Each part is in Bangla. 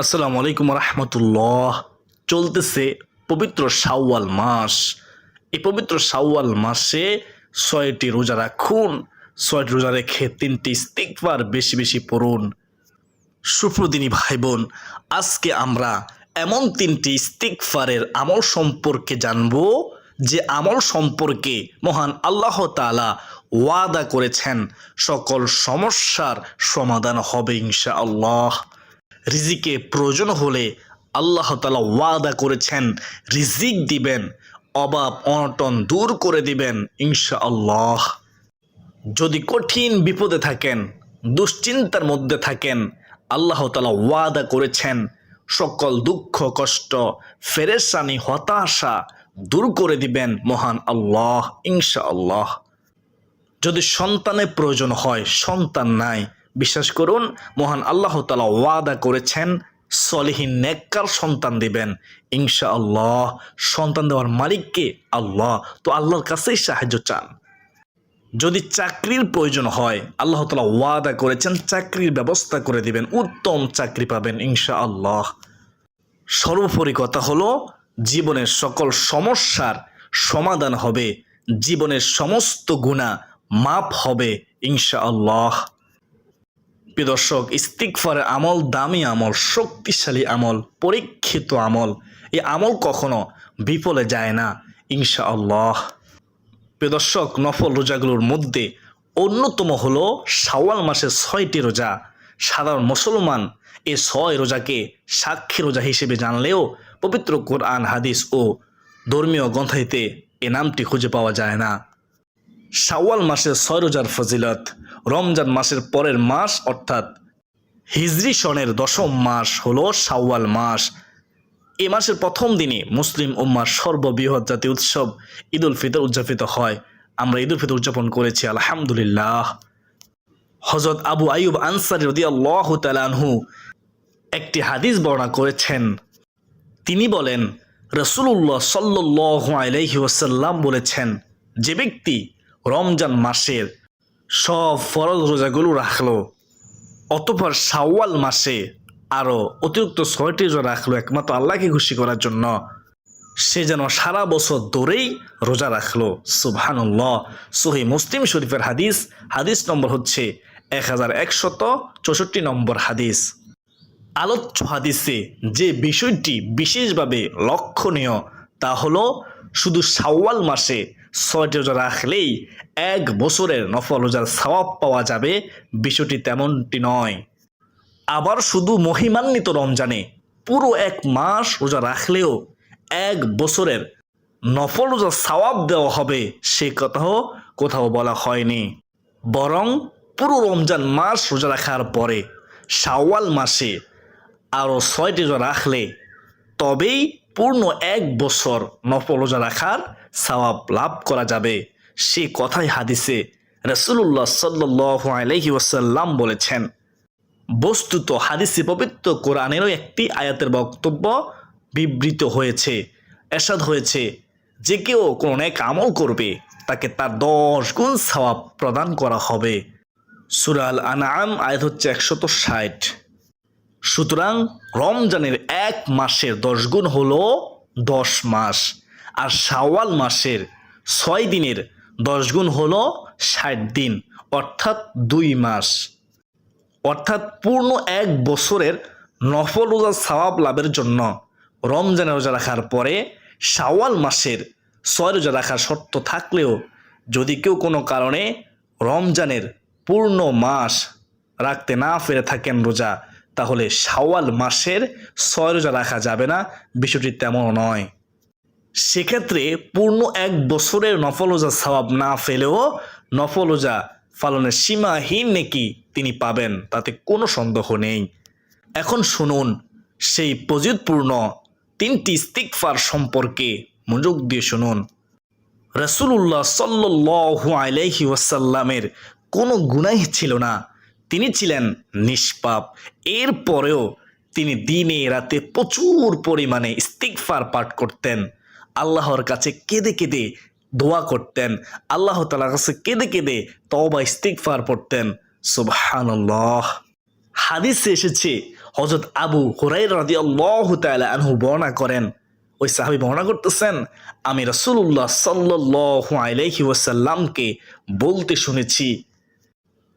আসসালামু আলাইকুম রহমতুল্লাহ। চলতেছে পবিত্র শাওয়াল মাস। এই পবিত্র শাওয়াল মাসে 6টি রোজা রাখুন। 6টি রোজা রেখে 3টি ইস্তিগফার বেশি বেশি পড়ুন। সুপ্রদিনী ভাই বোন, আজকে আমরা এমন 3টি ইস্তিগফারের আমল সম্পর্কে জানব যে আমল সম্পর্কে মহান আল্লাহ তাআলা ওয়াদা করেছেন সকল সমস্যার সমাধান হবে ইনশাআল্লাহ। রিজিকে প্রয়োজন হলে আল্লাহ তাআলা ওয়াদা করেছেন রিজিক দিবেন, অভাব অনটন দূর করে দিবেন ইনশাআল্লাহ। যদি কঠিন বিপদে থাকেন, দুশ্চিন্তার মধ্যে থাকেন, আল্লাহ তাআলা ওয়াদা করেছেন সকল দুঃখ কষ্ট পেরেশানি হতাশা দূর করে দিবেন মহান আল্লাহ ইনশাআল্লাহ। যদি সন্তানের প্রয়োজন হয়, সন্তান নাই, বিশ্বাস করুন মহান আল্লাহ তাআলা ওয়াদা করেছেন সলিহিন নেককার সন্তান দিবেন ইনশাআল্লাহ। সন্তান দেওয়ার মালিককে আল্লাহ, তো আল্লাহর কাছেই সাহায্য চান। যদি চাকরির প্রয়োজন হয়, আল্লাহ তাআলা ওয়াদা করেছেন চাকরির ব্যবস্থা করে দিবেন, উত্তম চাকরি পাবেন ইনশাআল্লাহ। সর্বোপরি কথা হলো জীবনের সকল সমস্যার সমাধান হবে, জীবনের সমস্ত গুনাহ মাফ হবে ইনশাআল্লাহ। প্রিয় দর্শক, ইস্তিগফারের আমল দামি আমল, শক্তিশালী আমল, পরীক্ষিত আমল। এই আমল কখনো বিফলে যায় না ইনশাআল্লাহ। প্রিয় দর্শক, নফল রোজাগুলোর মধ্যে অন্যতম হলো শাওয়াল মাসের 6টি রোজা। সাধারণ মুসলমান এই 6 রোজাকে সাক্ষী রোজা হিসেবে জানলেও পবিত্র কোরআন হাদিস ও ধর্মীয় গ্রন্থাইতে এ নামটি খুঁজে পাওয়া যায় না। শাওয়াল মাসের 6 রোজার ফজিলত। রমজান মাসের পরের মাস অর্থাৎ হিজরি সনের 10ম মাস হলো শাওয়াল মাস। এ মাসের প্রথম দিনে মুসলিম উম্মার সর্ববৃহৎ জাতীয় উৎসব ঈদ উল ফিতর উদযাপিত হয়। আমরা ঈদ উল ফিতর উদযাপন করেছি আলহামদুলিল্লাহ। হযরত আবু আইয়ুব আনসারী রাদিয়াল্লাহু তাআলা আনহু একটি হাদিস বর্ণনা করেছেন। তিনি বলেন, রাসূলুল্লাহ সাল্লাল্লাহু আলাইহি ওয়াসাল্লাম বলেছেন, যে ব্যক্তি রমজান মাসের সব ফরজ রোজাগুলো রাখলো, অতঃপর শাওয়াল মাসে আরও অতিরিক্ত 6টি রোজা রাখলো একমাত্র আল্লাহকে খুশি করার জন্য, সে যেন সারা বছর ধরেই রোজা রাখলো। সুবহানাল্লাহ। সহিহ মুসলিম শরীফের হাদিস, হাদিস নম্বর হচ্ছে 1164 নম্বর হাদিস। আলোচ্য হাদিসে যে বিষয়টি বিশেষভাবে লক্ষণীয় তা হলো শুধু শাওয়াল মাসে 6টি রোজা রাখলেই 1 বছরের নফল রোজার সওয়াব পাওয়া যাবে, বিষয়টি তেমনটি নয়। আবার শুধু মহিমান্বিত রমজানে পুরো 1 মাস রোজা রাখলেও 1 বছরের নফল রোজার সওয়াব দেওয়া হবে, সে কথাও কোথাও বলা হয়নি। বরং পুরো রমজান মাস রোজা রাখার পরে শাওয়াল মাসে আরও 6টি রোজা রাখলে তবেই পূর্ণ 1 বছর নফল রোজা রাখার সওয়াব লাভ করা যাবে। সে কথাই হাদিসে রাসূলুল্লাহ সাল্লাল্লাহু আলাইহি ওয়াসাল্লাম বলেছেন। বস্তুত হাদিসে পবিত্র কোরআনেরও একটি আয়াতের বক্তব্য বিবৃত হয়েছে। এরশাদ হয়েছে, যে কেউ কোনো নেক আমল করবে তাকে তার 10 গুণ সওয়াব প্রদান করা হবে। সূরা আল আনআম আয়াত হচ্ছে 160। সুতরাং রমজানের 1 মাসের 10 গুণ হলো 10 মাস, আর শাওয়াল মাসের 6 দিনের 10 গুণ হলো 60 দিন, অর্থাৎ 2 মাস। অর্থাৎ পূর্ণ 1 বছরের নফল রোজার সওয়াব লাভের জন্য রমজানের রোজা রাখার পরে শাওয়াল মাসের 6 রোজা রাখার শর্ত থাকলেও যদি কেউ কোনো কারণে রমজানের পূর্ণ মাস রাখতে না পেরে থাকেন রোজা, তাহলে শাওয়াল মাসের 6 রোজা রাখা যাবে না, বিষয়টি তেমন নয়। সেক্ষেত্রে পূর্ণ 1 বছরের নফল রোজার সওয়াব না পেলেও নফল রোজা পালনের সীমাহীন নেকি তিনি পাবেন, তাতে কোনো সন্দেহ নেই। এখন শুনুন সেই ফজিলতপূর্ণ 3টি ইস্তিগফার সম্পর্কে মনোযোগ দিয়ে শুনুন। রাসূলুল্লাহ সাল্লাল্লাহু আলাইহি ওয়াসাল্লামের কোনো গুনাহ ছিল না, তিনি ছিলেন নিষ্পাপ। এরপরেও তিনি দিনে রাতে প্রচুর পরিমাণে ইস্তিগফার পাঠ করতেন, আল্লাহর কাছে কেঁদে কেঁদে দোয়া করতেন, আল্লাহ তাআলার কাছে কেঁদে কেঁদে তওবা ইস্তিগফার পড়তেন। সুবহানাল্লাহ। হাদিসে এসেছে হযরত আবু হুরায়রা রাদিয়াল্লাহু তাআলা আনহু বর্ণনা করেন, ওই সাহাবী বর্ণনা করতেছেন, আমি রাসূলুল্লাহ সাল্লাল্লাহু আলাইহি ওয়াসাল্লামকে বলতে শুনেছি,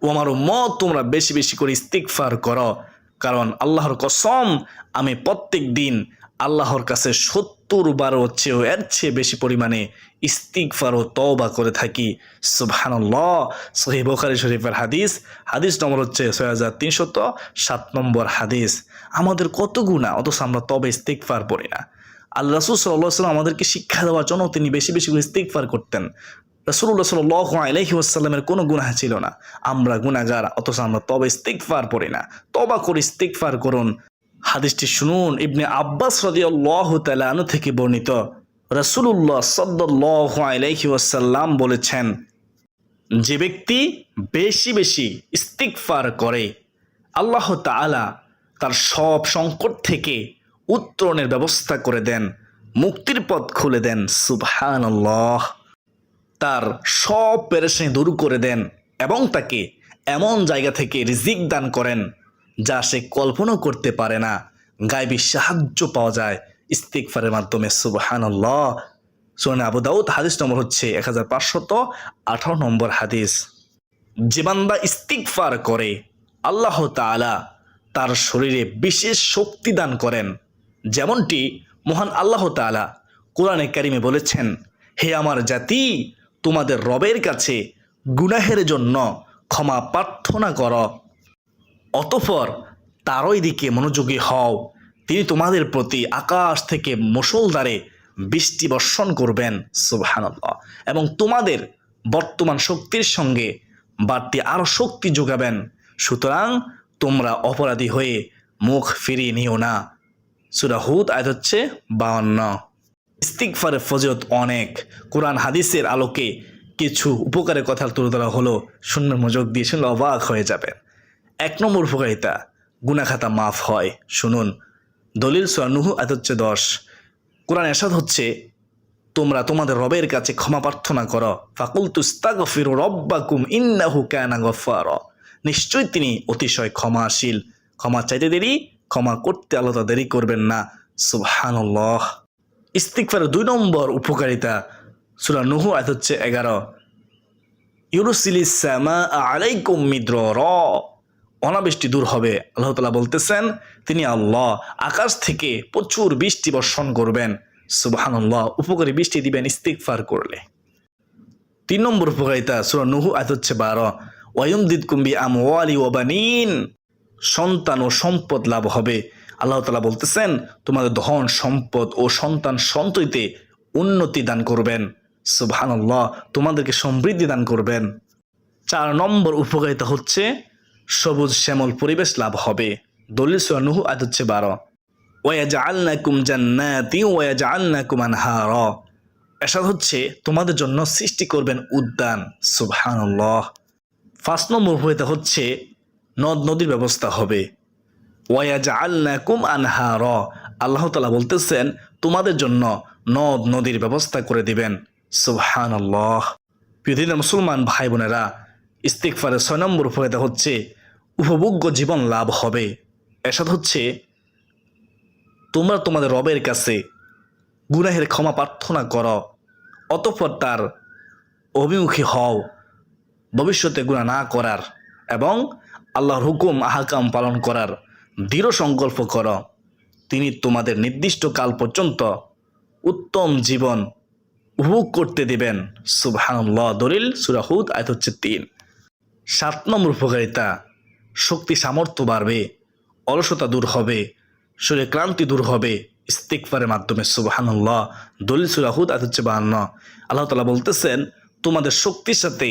ও আমার উম্মত, তোমরা বেশি বেশি করে ইস্তিগফার করো, কারণ আল্লাহর কসম আমি প্রত্যেক দিন আল্লাহর কাছে 70 বারও চেয়েও এর চেয়ে বেশি পরিমাণে ইস্তিগফার ও তওবা করে থাকি। সুবহানাল্লাহ। সহিহ বুখারী শরীফের হাদিস, হাদিস নম্বর হচ্ছে 6307 নম্বর হাদিস। আমাদের কত গুনাহ, অথচ আমরা তবে ইস্তিগফার পড়ি না। আল্লাহ রাসূল সাল্লাল্লাহু আলাইহি ওয়াসাল্লাম আমাদেরকে শিক্ষা দেওয়ার জন্য তিনি বেশি বেশি করে ইস্তিগফার করতেন। রাসূলুল্লাহ সাল্লাল্লাহু আলাইহি ওয়াসাল্লামের কোনো গুনাহ ছিল না, আমরা গুনাহগার, অথচ আমরা তবে ইস্তিগফার পড়ি না। তওবা করে ইস্তিগফার করুন। হাদিসটি শুনুন, ইবনে আব্বাস রাদিয়াল্লাহু তাআলা আনহু থেকে বর্ণিত, রাসূলুল্লাহ সাল্লাল্লাহু আলাইহি ওয়াসাল্লাম বলেছেন, যে ব্যক্তি বেশি বেশি ইস্তিগফার করে আল্লাহ তাআলা তার সব সংকট থেকে উত্তরণের ব্যবস্থা করে দেন, মুক্তির পথ খুলে দেন। সুবহানাল্লাহ। তার সব পেরেশানি দূর করে দেন এবং তাকে এমন জায়গা থেকে রিজিক দান করেন যা সে কল্পনাও করতে পারে না। গায়বী সাহায্য পাওয়া যায় ইস্তিগফারের মাধ্যমে। সুবহানাল্লাহ। সুনান আবু দাউদ হাদিস নম্বর হচ্ছে 1518 নম্বর হাদিস। যে বান্দা ইস্তিগফার করে আল্লাহ তাআলা তার শরীরে বিশেষ শক্তি দান করেন, যেমনটি মহান আল্লাহ তাআলা কোরআনে কারিমে বলেছেন, হে আমার জাতি, তোমাদের রবের কাছে গুনাহের জন্য ক্ষমা প্রার্থনা করো, অতঃপর তারই দিকে মনোযোগী হও, তিনি তোমাদের প্রতি আকাশ থেকে মুষলধারে বৃষ্টি বর্ষণ করবেন। সুবহানাল্লাহ। এবং তোমাদের বর্তমান শক্তির সঙ্গে বাড়তি আরও শক্তি যোগাবেন। সুতরাং তোমরা অপরাধী হয়ে মুখ ফিরিয়ে নিও না। সূরা হুদ আয়াত হচ্ছে 52। ইস্তিগফারের ফজিলত অনেক। কোরআন হাদিসের আলোকে কিছু উপকারের কথা তুলে ধরা হলো, শূন্য মনোযোগ দিয়ে শুনলে অবাক হয়ে যাবেন। 1 নম্বর উপকারিতা, গুনাহ খাতা মাফ হয়। শুনুন, দলিল সূরা নূহ আয়াত হচ্ছে 10। কোরআন ইরশাদ হচ্ছে, তোমরা তোমাদের রবের কাছে ক্ষমা প্রার্থনা করো, ফাকুলতুস্তাগফিরু রাব্বাকুম ইন্নাহু কানা গফফারা, নিশ্চয়ই তিনি অতিশয় ক্ষমাশীল। ক্ষমা চাইতে দেরি, ক্ষমা করতে আল্লাহ দেরি করবেন না। সুবহানাল্লাহ। ইস্তিগফারের 2 নম্বর উপকারিতা, সূরা নূহ আয়াত হচ্ছে 11, ইউরসিলিস সামা আলাইকুম মিদরারা, অনাবৃষ্টি দূর হবে। আল্লাহ তাআলা বলতেছেন, তিনি আল্লাহ আকাশ থেকে প্রচুর বৃষ্টি বর্ষণ করবেন। সুবহানাল্লাহ। উপকারী বৃষ্টি দিবেন ইস্তিগফার করলে। 3 নম্বর উপকারিতা, সূরা নূহ আয়াত হচ্ছে 12, ওয়ায়ুমদিদকুম বিআমওয়ালি ওয়া বানিন, সন্তান ও সম্পদ লাভ হবে। আল্লাহ তাআলা বলতেছেন, তোমাদের ধন সম্পদ ও সন্তান সন্ততিতে উন্নতি দান করবেন। সুবহানাল্লাহ। তোমাদেরকে সমৃদ্ধি দান করবেন। 4 নম্বর উপকারিতা হচ্ছে সবুজ শ্যামল পরিবেশ লাভ হবে। দলিল সূরা নূহ আয়াত হচ্ছে 12, ওয়ায়াজআলনাকুম জান্নাতি ওয়ায়াজআলনাকুম আনহারা, এরশাদ হচ্ছে তোমাদের জন্য সৃষ্টি করবেন উদ্যান। সুবহানাল্লাহ। 5 নম্বর উপকারিতা হচ্ছে নদ নদীর ব্যবস্থা হবে। ওয়ায়াজআলনাকুম আনহারা, আল্লাহ তাআলা বলতেছেন তোমাদের জন্য নদ নদীর ব্যবস্থা করে দিবেন। সুবহানাল্লাহ। প্রিয় দিনের মুসলমান ভাই বোনেরা, ইস্তিগফারের 6 নম্বর উপকারিতা হচ্ছে উপভোগ্য জীবন লাভ হবে। এরশাদ হচ্ছে তোমরা তোমাদের রবের কাছে গুনাহের ক্ষমা প্রার্থনা করো, অতঃপর তার অভিমুখী হও, ভবিষ্যতে গুনাহ না করার এবং আল্লাহর হুকুম আহকাম পালন করার দৃঢ় সংকল্প করো, তিনি তোমাদের নির্দিষ্ট কাল পর্যন্ত উত্তম জীবন উপভোগ করতে দিবেন। সুবহানাল্লাহ। দলিল সূরা হুদ আয়াত হচ্ছে 3। 7 নম্বর উপকারিতা, শক্তি সামর্থ্য বাড়বে, অলসতা দূর হবে, শরীরে ক্লান্তি দূর হবে ইস্তিগফারের মাধ্যমে। সুবহানাল্লাহ। দলিল সূরা হুদ আয়াত হচ্ছে 52। আল্লাহ তাআলা বলতেছেন তোমাদের শক্তির সাথে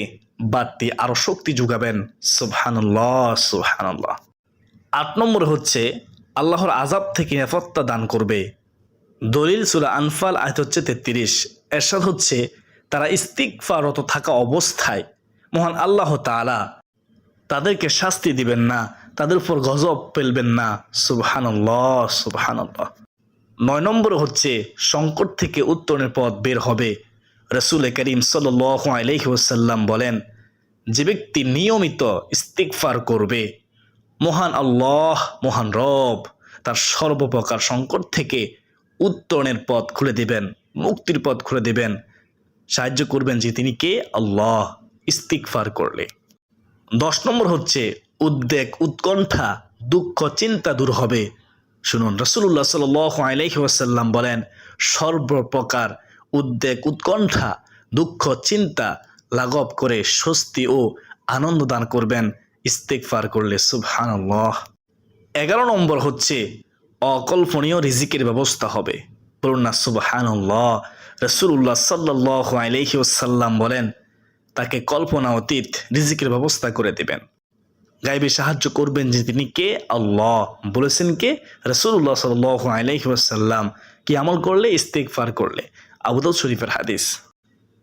বাড়তি আরো শক্তি যোগাবেন। সুবহানাল্লাহ সুবহানাল্লাহ। 8 নম্বর হচ্ছে আল্লাহর আযাব থেকে নিরাপত্তা দান করবে। দলিল সূরা আনফাল আয়াত হচ্ছে 33। এরশাদ হচ্ছে তারা ইস্তিগফাররত থাকা অবস্থায় মহান আল্লাহ তাআলা তাদেরকে শাস্তি দিবেন না, তাদের উপর গজব ফেলবেন না। সুবহানাল্লাহ সুবহানাল্লাহ। 9 নম্বর হচ্ছে সংকট থেকে উত্তরণের পথ বের হবে। রাসূল করিম সাল্লাল্লাহু আলাইহি ওয়াসাল্লাম বলেন, যে ব্যক্তি নিয়মিত ইস্তিগফার করবে মহান আল্লাহ, মহান রব তার সর্বপ্রকার সংকট থেকে উত্তরণের পথ খুলে দিবেন, মুক্তির পথ খুলে দিবেন, সাহায্য করবেন যে তিনি কে? আল্লাহ। ইস্তিগফার করলে 10 নম্বর হচ্ছে উদ্বেগ, উৎকণ্ঠা, দুঃখ, চিন্তা দূর হবে। শুনুন, রাসূলুল্লাহ সাল্লাল্লাহু আলাইহি ওয়াসাল্লাম বলেন, সর্বপ্রকার উদ্বেগ, উৎকণ্ঠা, দুঃখ, চিন্তা লাঘব করে স্বস্তি ও আনন্দ দান করবেন ইস্তিগফার করলে। সুবহানাল্লাহ। 11 নম্বর হচ্ছে অকল্পনীয় রিজিকের ব্যবস্থা হবে। বলুন না সুবহানাল্লাহ। রাসূলুল্লাহ সাল্লাল্লাহু আলাইহি ওয়াসাল্লাম বলেন, তাকে কল্পনা অতীত রিজিকের ব্যবস্থা করে দিবেন, গায়বে সাহায্য করবেন যে তিনি কে? আল্লাহ। বলেছেন কে? রাসূলুল্লাহ সাল্লাল্লাহু আলাইহি ওয়াসাল্লাম। কি আমল করলে? ইস্তিগফার করলে। আবু দাউদ শরীফের হাদিস।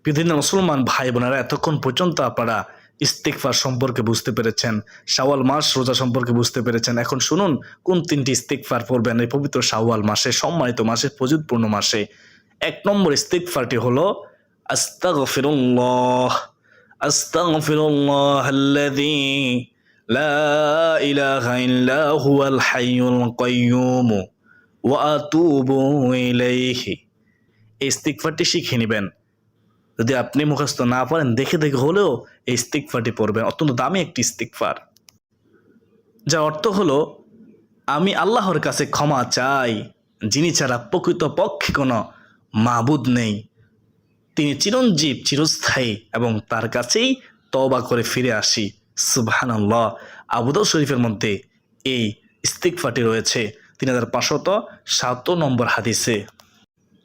বিভিন্ন মুসলমান ভাই বোনেরা, এতক্ষণ পর্যন্ত আপনারা ইস্তিগফার সম্পর্কে বুঝতে পেরেছেন, শাওয়াল মাস রোজা সম্পর্কে বুঝতে পেরেছেন। এখন শুনুন কোন 3টি ইস্তিগফার পড়বেন এই পবিত্র শাওয়াল মাসে, সম্মানিত মাসে, ফজিলতপূর্ণ মাসে। 1 নম্বর ইস্তিগফারটি হলো আস্তাগফিরুল্লাহ, আস্তাগফিরুল্লাহাল্লাযী লা ইলাহা ইল্লা হুয়াল হাইয়ুল কাইয়্যুম ওয়া আতুবু ইলাইহি। এই ইস্তিগফারটি শিখে নেবেন। যদি আপনি মুখস্থ না পারেন, দেখে দেখে হলেও এই ইস্তিগফারটি পড়বেন। অত্যন্ত দামি একটি ইস্তিগফার, যার অর্থ হলো আমি আল্লাহর কাছে ক্ষমা চাই, যিনি ছাড়া প্রকৃতপক্ষে কোনো মাবুদ নেই, তিনি চিরঞ্জীব, চিরস্থায়ী, এবং তার কাছেই তওবা করে ফিরে আসি। সুবহানাল্লাহ। আবু দাউদ শরীফের মধ্যে এই ইস্তিগফারটি রয়েছে 3577 নম্বর হাদিসে।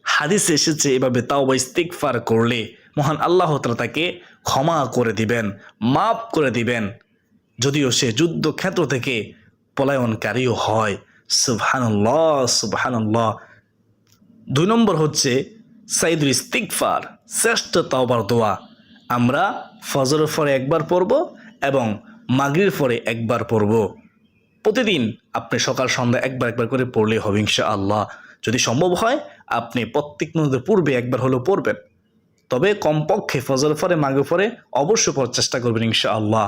হাদিসে এসেছে এভাবে তাওবা ইস্তিগফার করলে মহান আল্লাহ তাআলা তাকে ক্ষমা করে দিবেন, মাফ করে দিবেন, যদিও সে যুদ্ধক্ষেত্র থেকে পলায়নকারীও হয়। সুবহানাল্লাহ, সুবহানাল্লাহ। 2 নম্বর হচ্ছে সাইদুল ইস্তিগফার, শ্রেষ্ঠ তাওবার দোয়া। আমরা ফজরের পরে একবার পড়ব এবং মাগরিবের পরে একবার পড়ব। প্রতিদিন আপনি সকাল সন্ধ্যা একবার একবার করে পড়লেই হবে ইনশাআল্লাহ। যদি সম্ভব হয় আপনি প্রত্যেক নমাজের পূর্বে একবার হলেও পড়বেন, তবে কমপক্ষে ফজরের পরে মাগরিবের পরে অবশ্যই পড়ার চেষ্টা করবেন ইনশাআল্লাহ।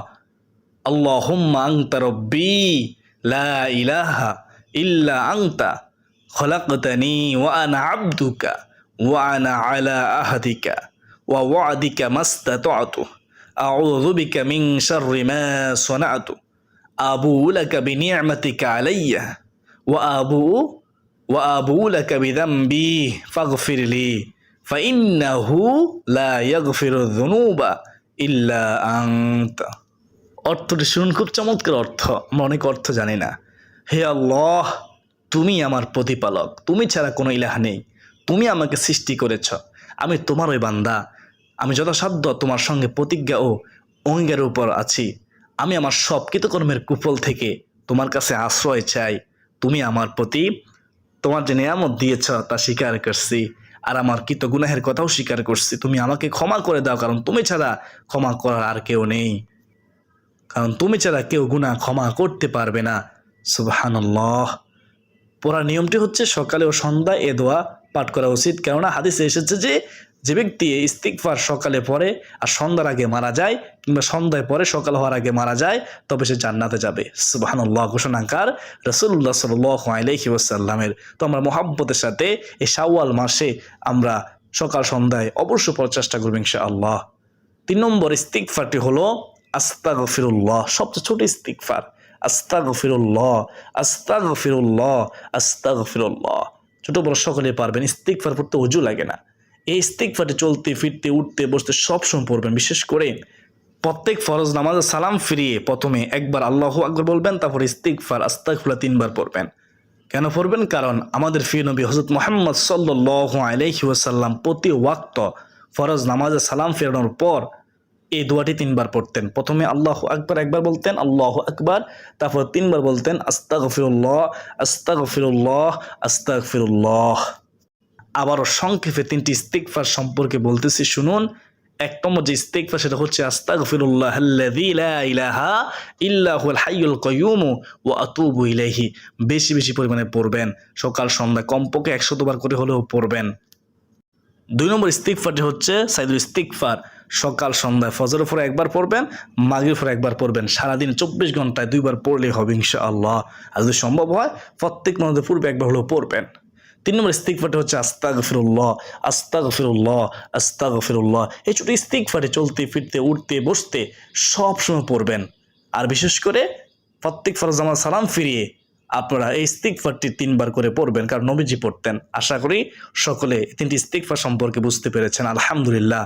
আল্লাহুম্মা আনতা রব্বি লা ইলাহা ইল্লা আনতা খলাকতানি ওয়া আনা আবদুকা ওয়া আনা আলা আহদিকা ওয়া ওয়াদিকা মাস্তাতাতু আউযু বিকা মিন শাররি মা সানাতু আবুউ লাকা বিনি'মাতিকা আলাইয়া ওয়া আবুউ লাকা বিযামবি ফাগফিরলি ফাইন্নাহু লা ইয়াগফিরুয যুনুবা ইল্লা আনতা। অর্থটি শুনুন, খুব চমৎকার অর্থ, আমরা অনেক অর্থ জানি না। হে আল্লাহ, তুমি আমার প্রতিপালক, তুমি ছাড়া কোনো ইলাহ নেই, তুমি আমাকে সৃষ্টি করেছ, আমি তোমারই বান্দা, আমি যথাসাধ্য তোমার সঙ্গে প্রতিজ্ঞা ও অঙ্গীকারের উপর আছি। আমি আমার সব কৃতকর্মের কুফল থেকে তোমার কাছে আশ্রয় চাই। তুমি আমার প্রতি তোমার যে নিয়ামত দিয়েছ তা স্বীকার করছি, আর আমার কৃত গুনাহের কথাও স্বীকার করছি। তুমি আমাকে ক্ষমা করে দাও, কারণ তুমি ছাড়া ক্ষমা করার আর কেউ নেই, কারণ তুমি ছাড়া কেউ গুনাহ ক্ষমা করতে পারবে না। সুবহানাল্লাহ। পড়ার নিয়মটি হচ্ছে সকালে ও সন্ধ্যায় এ দোয়া পাঠ করা উচিত, কেননা হাদিসে এসেছে যে যে ব্যক্তি ইস্তিগফার সকালে পড়ে আর সন্ধ্যার আগে মারা যায়, কিংবা সন্ধ্যায় পরে সকাল হওয়ার আগে মারা যায়, তবে সে জান্নাতে যাবে। সুবহানাল্লাহ। ঘোষণাকার রাসূলুল্লাহ সাল্লাল্লাহু আলাইহি ওয়াসাল্লামের। তো আমরা মুহাব্বতের সাথে এই শাওয়াল মাসে আমরা সকাল সন্ধ্যায় অবশ্যই পড়ার চেষ্টা করব ইনশাআল্লাহ। 3 নম্বর ইস্তিগফারটি হলো আস্তাগফিরুল্লাহ, সবচেয়ে ছোট ইস্তিগফার। আস্তাগফিরুল্লাহ, আস্তাগফিরুল্লাহ, আস্তাগফিরুল্লাহ। ছোট বড় সকলে পারবেন। ইস্তিগফার পড়তে ওযু লাগে না। এই ইস্তিগফারটি চলতে ফিরতে উঠতে বসতে সবসময় পড়বেন। বিশেষ করে প্রত্যেক ফরজ নামাজে সালাম ফিরিয়ে প্রথমে একবার আল্লাহু আকবার বলবেন, তারপর ইস্তিগফার আস্তাগফিরুল্লাহ 3 বার পড়বেন। কেন পড়বেন? কারণ আমাদের প্রিয় নবী হযরত মুহাম্মদ সাল্লাল্লাহু আলাইহি ওয়াসাল্লাম প্রতি ওয়াক্ত ফরজ নামাজে সালাম ফেরানোর পর এই দোয়াটি 3 বার পড়তেন। প্রথমে আল্লাহু আকবার একবার বলতেন, আল্লাহু আকবার, তারপর 3 বার বলতেন আস্তাগফিরুল্লাহ, আস্তাগফিরুল্লাহ, আস্তাগফিরুল্লাহ। আবারও সংক্ষেপে 3টি ইস্তিগফার সম্পর্কে বলতেছি, শুনুন। 1 নম্বর যে ইস্তিগফার সেটা হচ্ছে আস্তাগফিরুল্লাহাল্লাযী লা ইলাহা ইল্লা হুয়াল হাইয়ুল কাইয়্যুম ওয়া আতুবু ইলাইহি। বেশি বেশি পরিমাণে পড়বেন, সকাল সন্ধ্যা কমপক্ষে 100 বার করে হলেও পড়বেন। 2 নম্বর ইস্তিগফারটি হচ্ছে সাইদুল ইস্তিগফার। সকাল সন্ধ্যায় ফজরের পরে একবার পড়বেন, মাগরিবের পরে একবার পড়বেন। সারাদিন 24 ঘন্টায় 2 বার পড়লেই হবে ইনশাআল্লাহ। আর যদি সম্ভব হয় প্রত্যেক মাসের পূর্বে একবার হলেও পড়বেন। 3 নম্বর ইস্তিগফারটি হচ্ছে আস্তাগফিরুল্লাহ, আস্তাগফিরুল্লাহ, আস্তাগফিরুল্লাহ। এই ছোট ইস্তিগফারে চলতে ফিরতে উঠতে বসতে সব সময় পড়বেন। আর বিশেষ করে প্রত্যেক ফরজ নামাজ সালাম ফিরিয়ে আপনারা এই ইস্তিগফারটি 3 বার করে পড়বেন, কারণ নবীজি পড়তেন। আশা করি সকলে 3টি ইস্তিগফার সম্পর্কে বুঝতে পেরেছেন। আলহামদুলিল্লাহ।